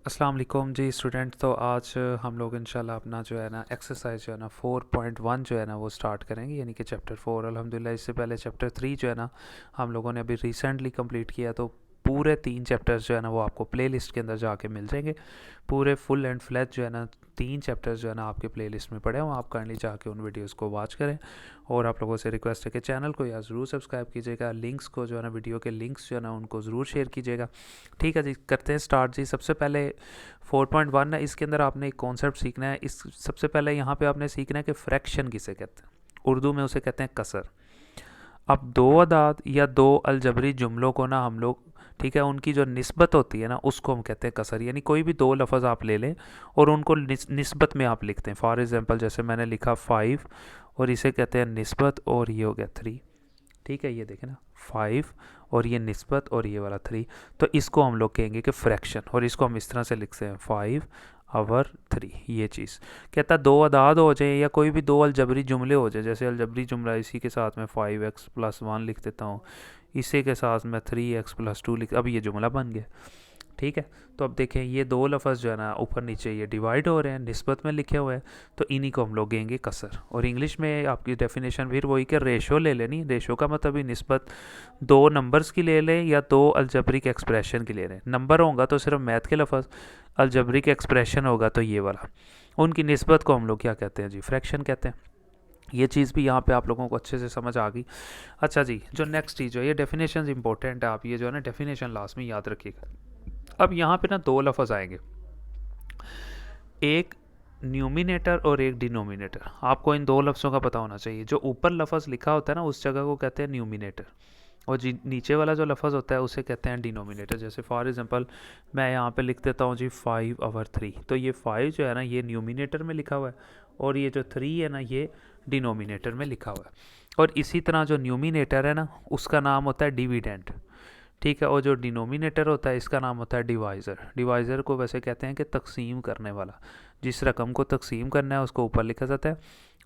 अस्सलाम वालेकुम जी स्टूडेंट। तो आज हम लोग इंशाल्लाह अपना जो है ना एक्सरसाइज जो है ना 4.1 जो है ना वो स्टार्ट करेंगे, यानी कि चैप्टर 4। अल्हम्दुलिल्लाह इससे पहले चैप्टर 3 जो है ना हम लोगों ने अभी रिसेंटली कंप्लीट किया, तो पूरे 3 चैप्टर्स जो है ना वो आपको प्ले लिस्ट के अंदर जाके मिल जाएंगे। पूरे फुल एंड फ्लैज जो है ना 3 चैप्टर्स जो है ना आपके प्ले लिस्ट में पड़े हैं, आप काइंडली जाके उन वीडियोज़ को वॉच करें। और आप लोगों से रिक्वेस्ट है कि चैनल को या ज़रूर सब्सक्राइब कीजिएगा, लिंक्स को जो है ना वीडियो के लिंक्स जो है ना उनको ज़रूर शेयर कीजिएगा। ठीक है जी, करते हैं स्टार्ट जी। सबसे पहले 4.1 है, इसके अंदर आपने एक कॉन्सेप्ट सीखना है। इस सबसे पहले यहाँ पे आपने सीखना है कि फ्रैक्शन किसे कहते हैं। उर्दू में उसे कहते हैं कसर। अब दो अदाद या दो अलजबरी जुमलों को ना हम लोग, ठीक है, उनकी जो निस्बत होती है ना उसको हम कहते हैं कसर। यानी कोई भी दो लफ्ज़ आप ले लें और उनको निस्बत में आप लिखते हैं। फॉर एग्जांपल जैसे मैंने लिखा 5 और इसे कहते हैं निस्बत, और ये हो गया 3। ठीक है, ये देखें ना 5 और ये निस्बत और ये वाला 3, तो इसको हम लोग कहेंगे कि फ्रैक्शन। और इसको हम इस तरह से लिखते हैं 5/3। ये चीज़ कहता है दो अदाद हो जाए या कोई भी दो अलजबरी जुमले हो जाए। जैसे अलजबरी जुमला इसी के साथ में 5x+1 लिख देता हूँ, इसी के साथ में 3x+2 लिख, अब ये जुमला बन गया। ठीक है, तो अब देखें ये दो लफ्ज़ जो है ना ऊपर नीचे ये डिवाइड हो रहे हैं, निस्बत में लिखे हुए हैं, तो इन्हीं को हम लोग लेंगे कसर। और इंग्लिश में आपकी डेफिनेशन फिर वही कि रेशो ले लेनी। रेशो का मतलब ही निस्बत दो नंबर्स की ले लें या दो अलजबरिक एक्सप्रेशन की ले लें। नंबर होगा तो सिर्फ मैथ के लफ्ज़, अलजबरिक एक्सप्रेशन होगा तो ये वाला, उनकी निस्बत को हम लोग क्या कहते हैं जी, फ्रैक्शन कहते हैं। ये चीज़ भी यहाँ पे आप लोगों को अच्छे से समझ आ गई। अच्छा जी, जो नेक्स्ट चीज़ है, ये डेफिनेशन इंपॉर्टेंट है, आप ये जो है ना डेफिनेशन लास्ट में याद रखिएगा। अब यहाँ पे ना दो लफ्ज़ आएंगे, एक न्यूमिनेटर और एक डिनोमिनेटर। आपको इन दो लफ्ज़ों का पता होना चाहिए। जो ऊपर लफ्ज़ लिखा होता है ना उस जगह को कहते हैं न्यूमिनेटर, और जी नीचे वाला जो लफ्ज़ होता है उसे कहते हैं डिनोमिनेटर। जैसे फॉर एग्जांपल मैं यहाँ पे लिख देता हूँ जी 5/3, तो ये 5 जो है ना ये न्यूमिनेटर में लिखा हुआ है, और ये जो 3 है ना ये डिनोमिनेटर में लिखा हुआ है। और इसी तरह जो न्यूमिनेटर है ना उसका नाम होता है डिविडेंड। ठीक है, और जो डिनोमिनेटर होता है इसका नाम होता है डिवाइज़र। डिवाइज़र को वैसे कहते हैं कि तकसीम करने वाला। जिस रकम को तकसीम करना है उसको ऊपर लिखा जाता है,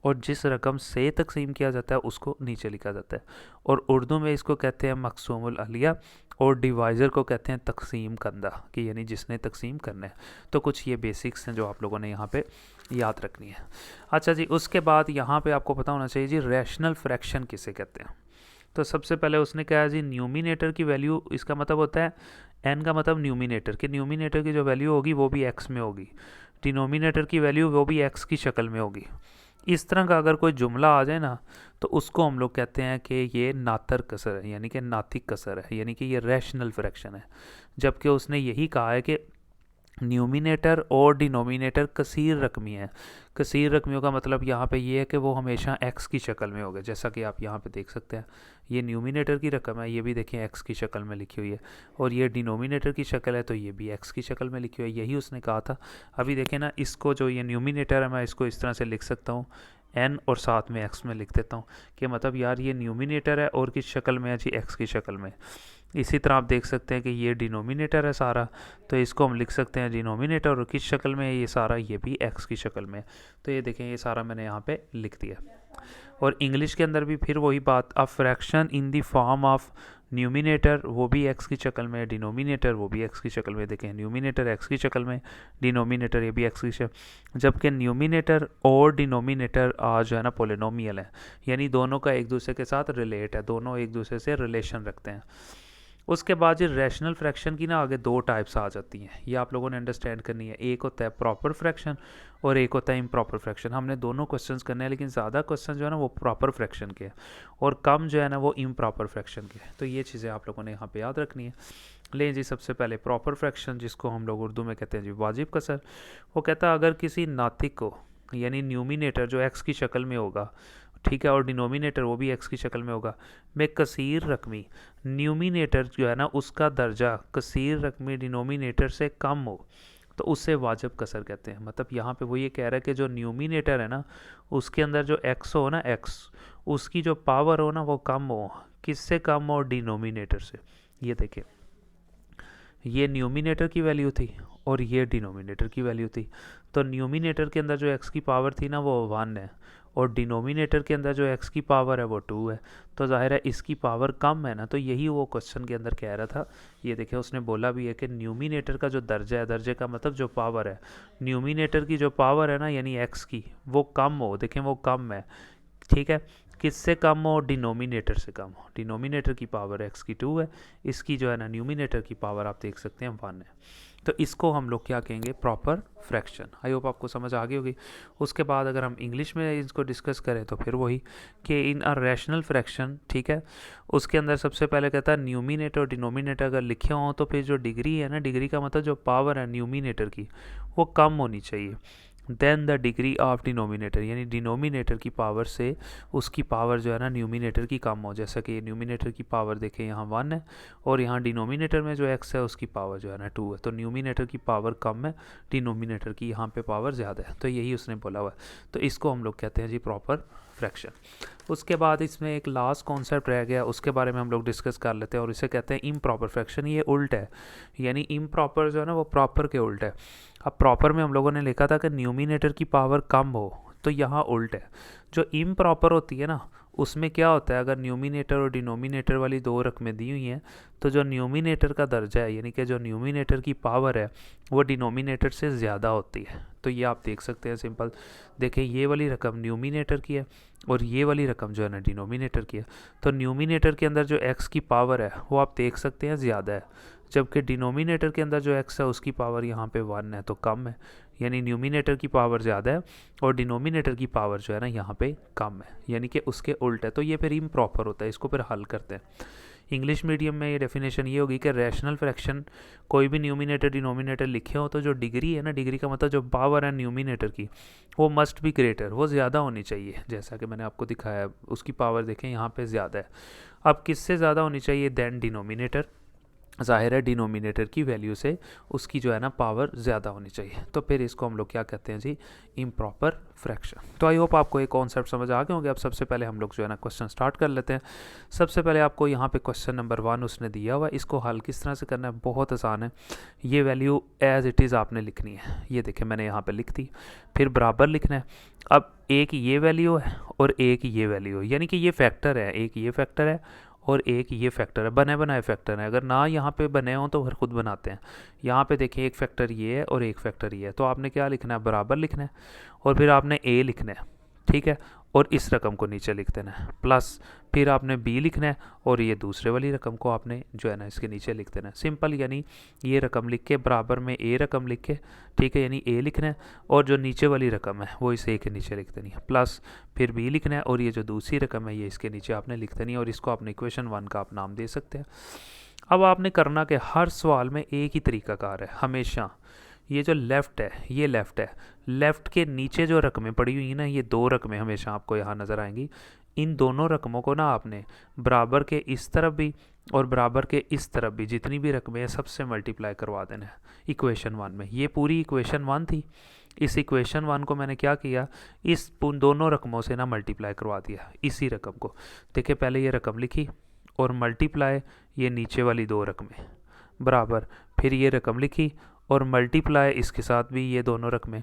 और जिस रकम से तकसीम किया जाता है उसको नीचे लिखा जाता है। और उर्दू में इसको कहते हैं मकसूमुल अलिया, और डिवाइज़र को कहते हैं तकसीम कंदा, कि यानी जिसने तकसीम करना है। तो कुछ ये बेसिक्स हैं जो आप लोगों ने यहाँ पे याद रखनी है। अच्छा जी, उसके बाद यहाँ पे आपको पता होना चाहिए जी रैशनल फ्रैक्शन किसे कहते हैं। तो सबसे पहले उसने कहा जी न्यूमिनेटर की वैल्यू, इसका मतलब होता है एन का मतलब न्यूमिनेटर, कि न्यूमिनेटर की जो वैल्यू होगी वो भी एक्स में होगी, डिनोमिनेटर की वैल्यू वो भी एक्स की शक्ल में होगी। इस तरह का अगर कोई जुमला आ जाए ना तो उसको हम लोग कहते हैं कि ये नातर कसर है, यानी कि नातिक कसर है, यानी कि ये रैशनल फ्रैक्शन है। जबकि उसने यही कहा है कि न्यूमिनेटर और डिनोमिनेटर कसीर रकमी है। कसीर रकमियों का मतलब यहाँ पे ये है कि वो हमेशा एक्स की शक्ल में होगा। जैसा कि आप यहाँ पे देख सकते हैं, ये न्यूमिनेटर की रकम है, ये भी देखें एक्स की शक्ल में लिखी हुई है, और ये डिनोमिनेटर की शक्ल है तो ये भी एक्स की शक्ल में लिखी हुई है। यही उसने कहा था। अभी देखें ना, इसको जो ये न्यूमिनेटर है मैं इसको इस तरह से लिख सकता हूँ एन और साथ में एक्स में लिख देता हूँ, कि मतलब यार ये न्यूमिनेटर है और किस शक्ल में है जी, एक्स की शक्ल में। इसी तरह आप देख सकते हैं कि ये डिनोमिनेटर है सारा, तो इसको हम लिख सकते हैं डिनोमिनेटर, और किस शक्ल में है ये सारा, ये भी एक्स की शक्ल में। तो ये देखें ये सारा मैंने यहाँ पे लिख दिया। और इंग्लिश के अंदर भी फिर वही बात, a fraction in the form of numerator वो भी एक्स की शक्ल में, डिनोमिनेटर वो भी एक्स की शक्ल में। देखें न्यूमिनेटर एक्स की शक्ल में, डिनोमिनेटर ये भी एक्स की शक्ल। जबकि न्यूमिनेटर और डिनोमिनेटर जो है ना पोलिनोमियल है, यानी दोनों का एक दूसरे के साथ रिलेट है, दोनों एक दूसरे से रिलेशन रखते हैं। उसके बाद ये रैशनल फ्रैक्शन की ना आगे दो टाइप्स आ जाती हैं, ये आप लोगों ने अंडरस्टैंड करनी है। एक होता है प्रॉपर फ्रैक्शन और एक होता है इम्प्रॉपर फ्रैक्शन। हमने दोनों क्वेश्चंस करने हैं, लेकिन ज़्यादा क्वेश्चन जो है ना वो प्रॉपर फ्रैक्शन के हैं और कम जो है ना वो इम्प्रॉपर फ्रैक्शन के। तो ये चीज़ें आप लोगों ने यहाँ पे याद रखनी है। लें जी, सबसे पहले प्रॉपर फ्रैक्शन, जिसको हम लोग उर्दू में कहते हैं जी वाजिब कसर। वो कहता है अगर किसी नातिक को, यानी न्यूमिनेटर जो एक्स की शक्ल में होगा, ठीक है, और डिनोमिनेटर वो भी एक्स की शक्ल में होगा, में कसीर रकमी न्यूमिनेटर जो है ना उसका दर्जा कसीर रकमी डिनोमिनेटर से कम हो, तो उससे वाजिब कसर कहते हैं। मतलब यहाँ पे वो ये कह रहा है कि जो न्यूमिनेटर है ना उसके अंदर जो एक्स हो ना, एक्स उसकी जो पावर हो ना वो कम हो। किससे कम हो? डिनोमिनेटर से। ये देखिए, ये न्यूमिनेटर की वैल्यू थी और ये डिनोमिनेटर की वैल्यू थी। तो न्यूमिनेटर के अंदर जो एक्स की पावर थी ना वो 1 है, और डिनोमिनेटर के अंदर जो x की पावर है वो 2 है, तो जाहिर है इसकी पावर कम है ना। तो यही वो क्वेश्चन के अंदर कह रहा था। ये देखिए उसने बोला भी है कि न्यूमिनेटर का जो दर्जा है, दर्जे का मतलब जो पावर है, न्यूमिनेटर की जो पावर है ना यानी x की, वो कम हो। देखें वो कम है, ठीक है। किससे कम हो? डिनोमिनेटर से कम हो। डिनोमिनेटर की पावर x की 2 है, इसकी जो है ना न्यूमिनेटर की पावर आप देख सकते हैं 1 है। तो इसको हम लोग क्या कहेंगे? Proper fraction. आई होप आपको समझ आ गई होगी। उसके बाद अगर हम इंग्लिश में इसको डिस्कस करें तो फिर वही कि इन अ रैशनल फ्रैक्शन, ठीक है, उसके अंदर सबसे पहले कहता है न्यूमिनेटर और डिनोमिनेटर अगर लिखे हों तो फिर जो डिग्री है ना, डिग्री का मतलब जो पावर है न्यूमिनेटर की, वो कम होनी चाहिए then the degree of denominator, यानी डिनोमिनेटर की पावर से उसकी पावर जो है ना न्यूमिनेटर की कम हो। जैसा कि न्यूमिनेटर की पावर देखें यहाँ 1 है और यहाँ डिनोमिनेटर में जो x है उसकी पावर जो है ना 2 है, तो न्यूमिनेटर की पावर कम है, डिनोमिनेटर की यहाँ पे पावर ज़्यादा है। तो यही उसने बोला हुआ है, तो इसको हम लोग कहते हैं जी प्रॉपर फ्रैक्शन। उसके बाद इसमें एक लास्ट कॉन्सेप्ट रह गया, उसके बारे में हम लोग डिस्कस कर लेते हैं और इसे कहते हैं इम्प्रॉपर फ्रैक्शन। ये उल्ट है, यानी इम्प्रॉपर जो है ना वो प्रॉपर के उल्ट है। अब प्रॉपर में हम लोगों ने लिखा था कि न्यूमिनेटर की पावर कम हो, तो यहाँ उल्ट है। जो इम्प्रॉपर होती है ना उसमें क्या होता है, अगर न्यूमिनेटर और डिनोमिनेटर वाली दो रकमें दी हुई हैं तो जो न्यूमिनेटर का दर्जा है यानी कि जो न्यूमिनेटर की पावर है वो डिनोमिनेटर से ज़्यादा होती है। तो ये आप देख सकते हैं सिंपल, देखें ये वाली रकम न्यूमिनेटर की है और ये वाली रकम जो है ना डिनोमिनेटर की है। तो न्यूमिनेटर के अंदर जो x की पावर है वो आप देख सकते हैं ज़्यादा है, जबकि डिनोमिनेटर के अंदर जो x है उसकी पावर यहाँ पे 1 है तो कम है। यानी न्यूमिनेटर की पावर ज़्यादा है और डिनोमिनेटर की पावर जो है ना यहाँ पे कम है, यानी कि उसके उल्ट है। तो ये फिर इम्प्रॉपर होता है, इसको फिर हल करते हैं। इंग्लिश मीडियम में ये डेफिनेशन ये होगी कि रैशनल फ्रैक्शन कोई भी न्यूमिनेटर डिनोमिनेटर लिखे हो तो जो डिग्री है ना, डिग्री का मतलब जो पावर है न्यूमिनेटर की, वो मस्ट बी ग्रेटर, वो ज़्यादा होनी चाहिए। जैसा कि मैंने आपको दिखाया उसकी पावर देखें यहाँ पे ज़्यादा है। अब किससे ज़्यादा होनी चाहिए? Than denominator. ज़ाहिर है डिनोमिनेटर की वैल्यू से उसकी जो है ना पावर ज़्यादा होनी चाहिए। तो फिर इसको हम लोग क्या कहते हैं जी? Improper fraction. तो आई होप आपको ये कॉन्सेप्ट समझ आ गए होंगे। अब सबसे पहले हम लोग जो है ना क्वेश्चन स्टार्ट कर लेते हैं। सबसे पहले आपको यहाँ पे क्वेश्चन नंबर 1 उसने दिया हुआ है, इसको हल किस तरह से करना है? बहुत आसान है। ये वैल्यू एज इट इज़ आपने लिखनी है, ये देखें मैंने यहाँ पर लिख दी, फिर बराबर लिखना है। अब एक ये वैल्यू है और एक ये वैल्यू है, यानी कि ये फैक्टर है, एक ये फैक्टर है और एक ये फैक्टर है, बने बनाए फैक्टर है। अगर ना यहाँ पे बने हों तो फिर खुद बनाते हैं। यहाँ पे देखिए एक फैक्टर ये है और एक फैक्टर ये है, तो आपने क्या लिखना है? बराबर लिखना है और फिर आपने a लिखना है, ठीक है, और इस रकम को नीचे लिख देना है, प्लस फिर आपने b लिखना है और ये दूसरे वाली रकम को आपने जो है ना इसके नीचे लिख देना है। सिंपल, यानी ये रकम लिख के बराबर में a रकम लिख के, ठीक है, यानी a लिखना है और जो नीचे वाली रकम है वो इस a के नीचे लिख देनी है, प्लस फिर b लिखना है और ये जो दूसरी रकम है ये इसके नीचे आपने लिख देनी है और इसको आपने इक्वेशन 1 का आप नाम दे सकते हैं। अब आपने करना कि हर सवाल में एक ही तरीकाकार है हमेशा। ये जो लेफ़्ट है ये लेफ़्ट है, लेफ़्ट के नीचे जो रकमें पड़ी हुई हैं ना, ये दो रकमें हमेशा आपको यहाँ नज़र आएंगी। इन दोनों रकमों को ना आपने बराबर के इस तरफ भी और बराबर के इस तरफ भी जितनी भी रकमें हैं सबसे मल्टीप्लाई करवा देना है इक्वेशन 1 में। ये पूरी इक्वेशन 1 थी, इस इक्वेशन 1 को मैंने क्या किया? इस दोनों रकमों से ना मल्टीप्लाई करवा दिया इसी रकम को। देखिए पहले ये रकम लिखी और मल्टीप्लाई ये नीचे वाली दो रकमें, बराबर फिर ये रकम लिखी और मल्टीप्लाई इसके साथ भी ये दोनों रकमें,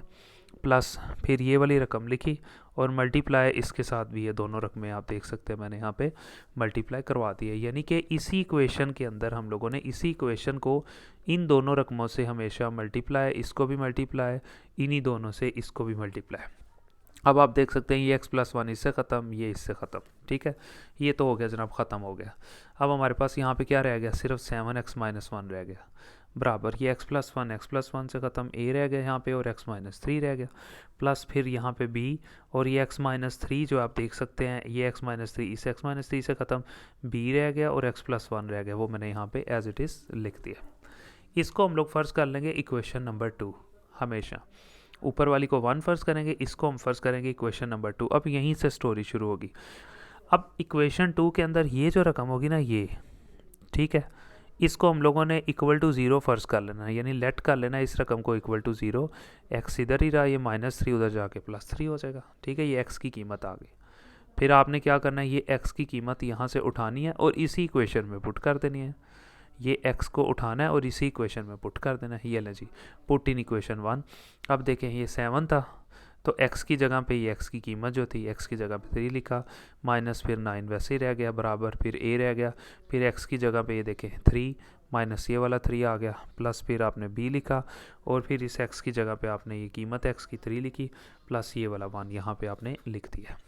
प्लस फिर ये वाली रकम लिखी और मल्टीप्लाई इसके साथ भी ये दोनों रकमें। आप देख सकते हैं मैंने यहाँ पे मल्टीप्लाई करवा दी है, यानी कि इसी इक्वेशन के अंदर हम लोगों ने इसी इक्वेशन को इन दोनों रकमों से हमेशा मल्टीप्लाई, इसको भी मल्टीप्लाई, इन्हीं दोनों से इसको भी मल्टीप्लाई। अब आप देख सकते हैं ये x+1 इससे ख़त्म, ये इससे ख़त्म, ठीक है, ये तो हो गया जनाब, ख़त्म हो गया। अब हमारे पास यहाँ पे क्या रह गया? सिर्फ 7x-1 रह गया, बराबर ये x+1 से ख़त्म, a रह गया यहाँ पे और x-3 रह गया, प्लस फिर यहाँ पे b और ये x-3 जो आप देख सकते हैं ये x-3 इस x-3 से ख़त्म, b रह गया और x+1 रह गया, वो मैंने यहाँ पे एज इट इज़ लिख दिया। इसको हम लोग फ़र्ज़ कर लेंगे इक्वेशन नंबर 2, हमेशा ऊपर वाली को 1 फ़र्ज़ करेंगे, इसको हम फ़र्ज़ करेंगे इक्वेशन नंबर 2। अब यहीं से स्टोरी शुरू होगी। अब इक्वेशन 2 के अंदर ये जो रकम होगी ना ये, ठीक है, इसको हम लोगों ने इक्वल टू 0 फ़र्ज़ कर लेना है, यानी लेट कर लेना है इस रकम को इक्वल टू 0। x इधर ही रहा, ये -3 उधर जाके +3 हो जाएगा, ठीक है, ये x की कीमत आ गई। फिर आपने क्या करना है? ये x की कीमत यहाँ से उठानी है और इसी इक्वेशन में पुट कर देनी है। ये x को उठाना है और इसी इक्वेशन में पुट कर देना है। ये लें जी, पुट इन इक्वेशन 1। अब देखें ये 7 था, तो x की जगह पे ये x की कीमत जो थी x की जगह पे 3 लिखा, माइनस फिर 9 वैसे ही रह गया बराबर, फिर a रह गया, फिर x की जगह पे ये देखें 3 माइनस ये वाला 3 आ गया, प्लस फिर आपने b लिखा और फिर इस x की जगह पे आपने ये कीमत x की 3 लिखी, प्लस ये वाला 1 यहाँ पे आपने लिख दिया।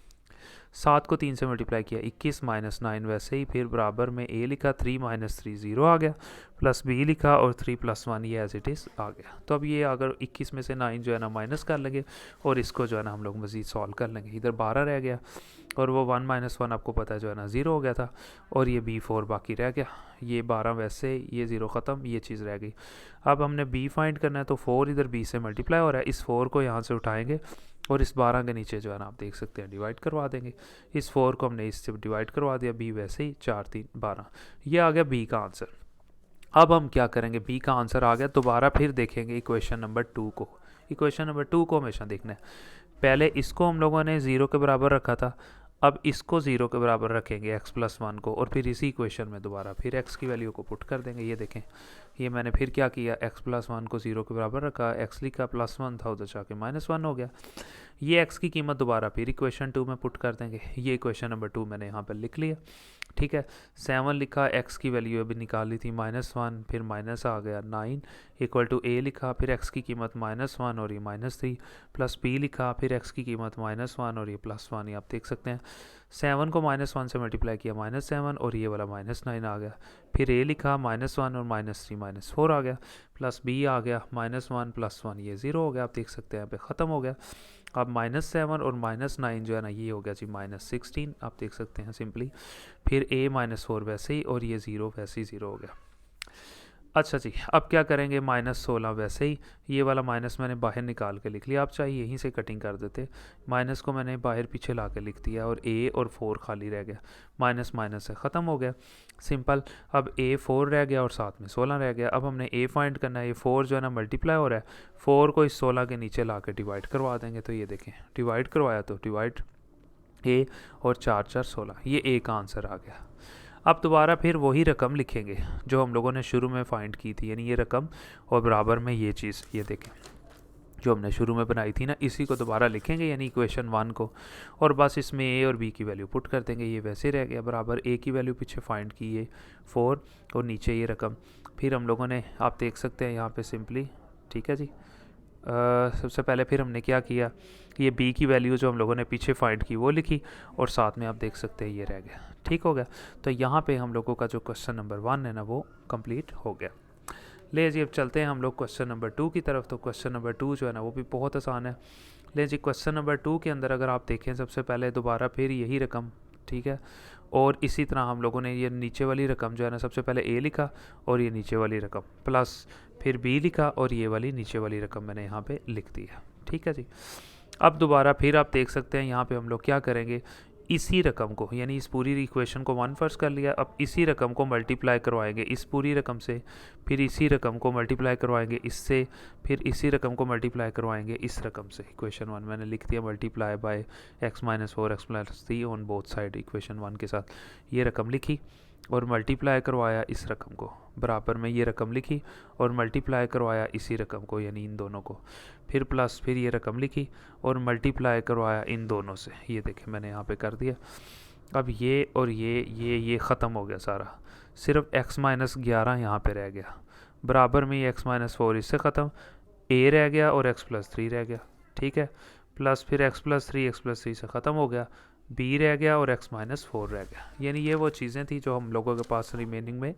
7 को 3 से मल्टीप्लाई किया 21 माइनस 9 वैसे ही, फिर बराबर में a लिखा, 3 माइनस 3 0 आ गया, प्लस b लिखा और 3 प्लस 1 ये एज इट इज़ आ गया। तो अब ये अगर 21 में से 9 जो है ना माइनस कर लेंगे और इसको जो है ना हम लोग मज़ीद सॉल्व कर लेंगे। इधर 12 रह गया और वो 1 माइनस 1 आपको पता है जो है ना 0 हो गया था, और ये b4 बाकी रह गया। ये 12 वैसे, ये 0 ख़त्म, ये चीज़ रह गई। अब हमने b फाइंड करना है, तो 4 इधर b से मल्टीप्लाई हो रहा है, इस 4 को यहाँ से उठाएंगे और इस 12 के नीचे जो है ना आप देख सकते हैं डिवाइड करवा देंगे। इस 4 को हमने इससे डिवाइड करवा दिया, b वैसे ही 4 3 12, ये आ गया b का आंसर। अब हम क्या करेंगे, b का आंसर आ गया, दोबारा फिर देखेंगे इक्वेशन नंबर 2 को। इक्वेशन नंबर 2 को हमेशा देखना है, पहले इसको हम लोगों ने 0 के बराबर रखा था, अब इसको 0 के बराबर रखेंगे x प्लस 1 को, और फिर इसी इक्वेशन में दोबारा फिर x की वैल्यू को पुट कर देंगे। ये देखें, ये मैंने फिर क्या किया, x प्लस 1 को 0 के बराबर रखा, x लिखा, प्लस 1 था उधर जाके माइनस 1 हो गया। ये x की कीमत दोबारा फिर इक्वेशन 2 में पुट कर देंगे। ये इक्वेशन नंबर 2 मैंने यहाँ पर लिख लिया, ठीक है। 7 लिखा, x की वैल्यू अभी निकाली थी -1, फिर माइनस आ गया 9 इक्वल टू a लिखा, फिर x की कीमत -1 और ये -3, प्लस b लिखा, फिर x की कीमत -1 और ये +1। ये आप देख सकते हैं 7 को -1 से मल्टीप्लाई किया -7 और ये वाला -9 आ गया, फिर a लिखा -1 और -3 -4 आ गया, प्लस b आ गया -1 + 1 ये 0 हो गया। आप देख सकते हैं यहाँ पे ख़त्म हो गया। अब -7 और -9 जो है ना ये हो गया जी -16, आप देख सकते हैं सिंपली, फिर a -4 वैसे ही और ये 0 वैसे ही 0 हो गया। अच्छा जी, अब क्या करेंगे, -16 वैसे ही, ये वाला माइनस मैंने बाहर निकाल के लिख लिया, आप चाहे यहीं से कटिंग कर देते, माइनस को मैंने बाहर पीछे ला के लिख दिया और a और 4 खाली रह गया, माइनस माइनस से ख़त्म हो गया, सिंपल। अब a 4 रह गया और साथ में 16 रह गया। अब हमने a फाइंड करना है, ये 4 जो है ना मल्टीप्लाई हो रहा है, 4 को इस 16 के नीचे ला के डिवाइड करवा देंगे। तो ये देखें डिवाइड करवाया तो डिवाइड a और 4 4 16, ये a का आंसर आ गया। अब दोबारा फिर वही रकम लिखेंगे जो हम लोगों ने शुरू में फाइंड की थी, यानी ये रकम और बराबर में ये चीज़, ये देखें जो हमने शुरू में बनाई थी ना, इसी को दोबारा लिखेंगे यानी इक्वेशन 1 को, और बस इसमें a और b की वैल्यू पुट कर देंगे। ये वैसे रह गया बराबर, a की वैल्यू पीछे फाइंड की है 4 और नीचे ये रकम। फिर हम लोगों ने, आप देख सकते हैं यहाँ पे सिंपली, ठीक है जी, सबसे पहले फिर हमने क्या किया, ये b की वैल्यू जो हम लोगों ने पीछे फाइंड की वो लिखी और साथ में आप देख सकते हैं ये रह गया, ठीक हो गया। तो यहाँ पे हम लोगों का जो क्वेश्चन नंबर 1 है ना वो कंप्लीट हो गया। ले जी अब चलते हैं हम लोग क्वेश्चन नंबर 2 की तरफ। तो क्वेश्चन नंबर 2 जो है ना वो भी बहुत आसान है। ले जी क्वेश्चन नंबर 2 के अंदर अगर आप देखें, सबसे पहले दोबारा फिर यही रकम, ठीक है, और इसी तरह हम लोगों ने ये नीचे वाली रकम जो है ना, सबसे पहले a लिखा और ये नीचे वाली रकम, प्लस फिर b लिखा और ये वाली नीचे वाली रकम मैंने यहाँ पे लिख दी है, ठीक है जी। अब दोबारा फिर आप देख सकते हैं यहाँ पे हम लोग क्या करेंगे, इसी रकम को, यानी इस पूरी इक्वेशन को 1 फर्स्ट कर लिया, अब इसी रकम को मल्टीप्लाई करवाएंगे इस पूरी रकम से, फिर इसी रकम को मल्टीप्लाई करवाएंगे इससे, फिर इसी रकम को मल्टीप्लाई करवाएंगे इस रकम से। इक्वेशन 1 मैंने लिख दिया, multiply by x - 4 x + 3 on both side, equation 1 के साथ ये रकम लिखी और मल्टीप्लाई करवाया इस रकम को, बराबर में ये रकम लिखी और मल्टीप्लाई करवाया इसी रकम को यानी इन दोनों को, फिर प्लस फिर ये रकम लिखी और मल्टीप्लाई करवाया इन दोनों से। ये देखें मैंने यहाँ पे कर दिया। अब ये और ये ख़त्म हो गया सारा, सिर्फ x - 11 यहाँ पे रह गया, बराबर में ये x - 4 इससे ख़त्म, a रह गया और x + 3 रह गया, ठीक है, प्लस फिर x + 3 से ख़त्म हो गया, b रह गया और x - 4 रह गया। यानी ये वो चीज़ें थी जो हम लोगों के पास रिमेनिंग में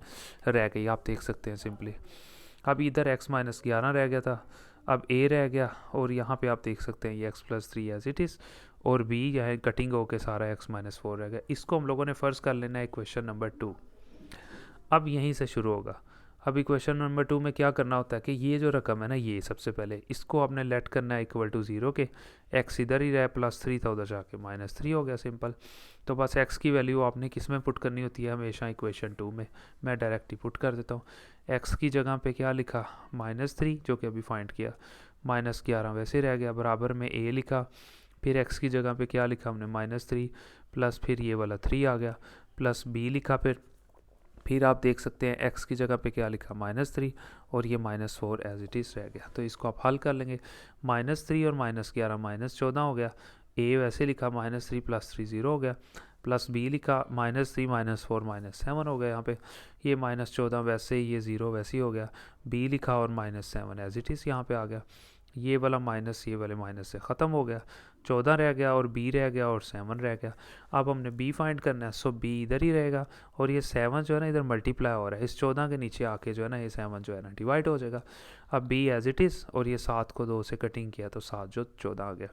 रह गई, आप देख सकते हैं सिंपली। अब इधर x - 11 रह गया था, अब a रह गया और यहाँ पे आप देख सकते हैं ये x + 3 एज इट इज़, और b यहाँ कटिंग होके सारा x - 4 रह गया। इसको हम लोगों ने फ़र्स्ट कर लेना है इक्वेशन नंबर 2। अब यहीं से शुरू होगा। अब इक्वेशन नंबर 2 में क्या करना होता है कि ये जो रकम है ना, ये सबसे पहले इसको आपने लेट करना है इक्वल टू 0 के, x इधर ही रहा, +3 था उधर जाके -3 हो गया, सिंपल। तो बस x की वैल्यू आपने किस में पुट करनी होती है, हमेशा इक्वेशन 2 में। मैं डायरेक्ट ही पुट कर देता हूँ, x की जगह पे क्या लिखा, -3 जो कि अभी फाइंड किया, -11 वैसे रह गया, बराबर में a लिखा, फिर x की जगह पे क्या लिखा हमने -3, प्लस फिर ये वाला 3 आ गया, प्लस b लिखा, फिर फिर आप देख सकते हैं x की जगह पे क्या लिखा -3 और ये -4 एज इट इज़ रह गया। तो इसको आप हल कर लेंगे, -3 और -11 -14 हो गया। a वैसे लिखा -3 + 3 0 हो गया, प्लस b लिखा -3 -4 -7 हो गया। यहाँ पे ये -14 वैसे ये 0 वैसे ही हो गया, b लिखा और -7 एज इट इज़ यहाँ पे आ गया। ये वाला माइनस ये वाले माइनस से ख़त्म हो गया, 14 रह गया और b रह गया और 7 रह गया। अब हमने b फाइंड करना है, सो b इधर ही रहेगा और ये 7 जो है ना इधर मल्टीप्लाई हो रहा है, इस 14 के नीचे आके जो है ना ये 7 जो है ना डिवाइड हो जाएगा। अब b एज इट इज़ और ये 7 को 2 से कटिंग किया तो 7 जो 14 आ गया।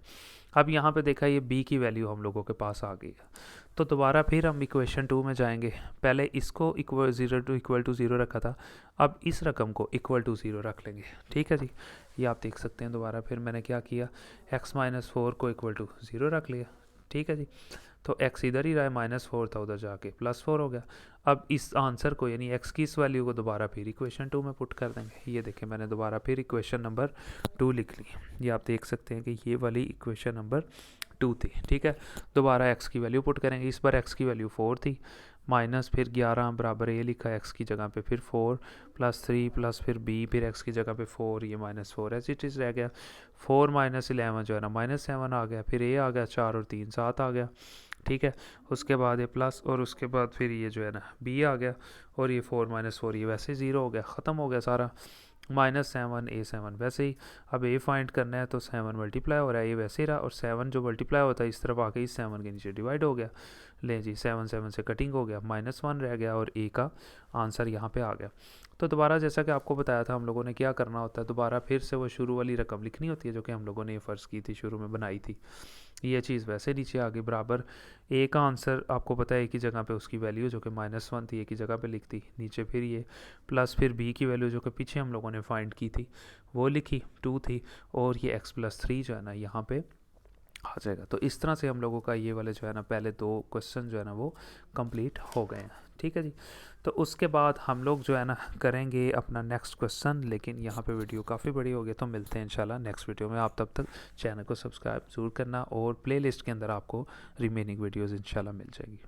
अब यहाँ पे देखा ये b की वैल्यू हम लोगों के पास आ गई है। तो दोबारा फिर हम इक्वेशन 2 में जाएंगे, पहले इसको इक्वल 0 रखा था, अब इस रकम को इक्वल 0 रख लेंगे। ठीक है जी, ये आप देख सकते हैं। दोबारा फिर मैंने क्या किया, x - 4 को =0 रख लिया। ठीक है जी, तो x इधर ही रहा है, -4 था उधर जाके +4 हो गया। अब इस आंसर को यानी x की इस वैल्यू को दोबारा फिर इक्वेशन 2 में पुट कर देंगे। ये देखें मैंने दोबारा फिर इक्वेशन नंबर 2 लिख ली। ये आप देख सकते हैं कि ये वाली इक्वेशन नंबर 2 थी। ठीक है, दोबारा x की वैल्यू पुट करेंगे। इस बार x की वैल्यू 4 थी, माइनस फिर 11 बराबर ये लिखा है x की जगह पे, फिर 4 + 3 प्लस फिर b, फिर x की जगह पे 4, ये -4 एज इट इज़ रह गया। 4 - 11 जो है ना -7 आ गया, फिर a आ गया 4 और 3 7 आ गया। ठीक है, उसके बाद ये प्लस और उसके बाद फिर ये जो है ना b आ गया और ये 4 - 4 ये वैसे 0 हो गया, ख़त्म हो गया सारा। -7 a7 वैसे ही। अब a फाइंड करना है तो 7 मल्टीप्लाई हो रहा है, ये वैसे ही रहा और 7 जो मल्टीप्लाई होता है इस तरफ आके इस 7 के नीचे डिवाइड हो गया। ले जी 7 7 से कटिंग हो गया, -1 रह गया और a का आंसर यहाँ पे आ गया। तो दोबारा जैसा कि आपको बताया था हम लोगों ने क्या करना होता है, दोबारा फिर से वो शुरू वाली रकम लिखनी होती है जो कि हम लोगों ने ये फ़र्ज़ की थी, शुरू में बनाई थी। ये चीज़ वैसे नीचे आ गई बराबर। a का आंसर आपको पता है एक ही जगह पे उसकी वैल्यू जो कि -1 थी एक ही जगह पे लिखती, नीचे फिर ये प्लस फिर b की वैल्यू जो कि पीछे हम लोगों ने फाइंड की थी वो लिखी 2 थी और ये x + 3 जो है ना यहाँ पे आ जाएगा। तो इस तरह से हम लोगों का ये वाले जो है ना पहले 2 क्वेश्चन जो है ना वो कंप्लीट हो गए हैं। ठीक है जी, तो उसके बाद हम लोग जो है ना करेंगे अपना नेक्स्ट क्वेश्चन, लेकिन यहाँ पे वीडियो काफ़ी बड़ी हो गई तो मिलते हैं इंशाल्लाह नेक्स्ट वीडियो में। आप तब तक चैनल को सब्सक्राइब ज़रूर करना और प्लेलिस्ट के अंदर आपको रिमेनिंग वीडियोज़ इंशाल्लाह मिल जाएगी।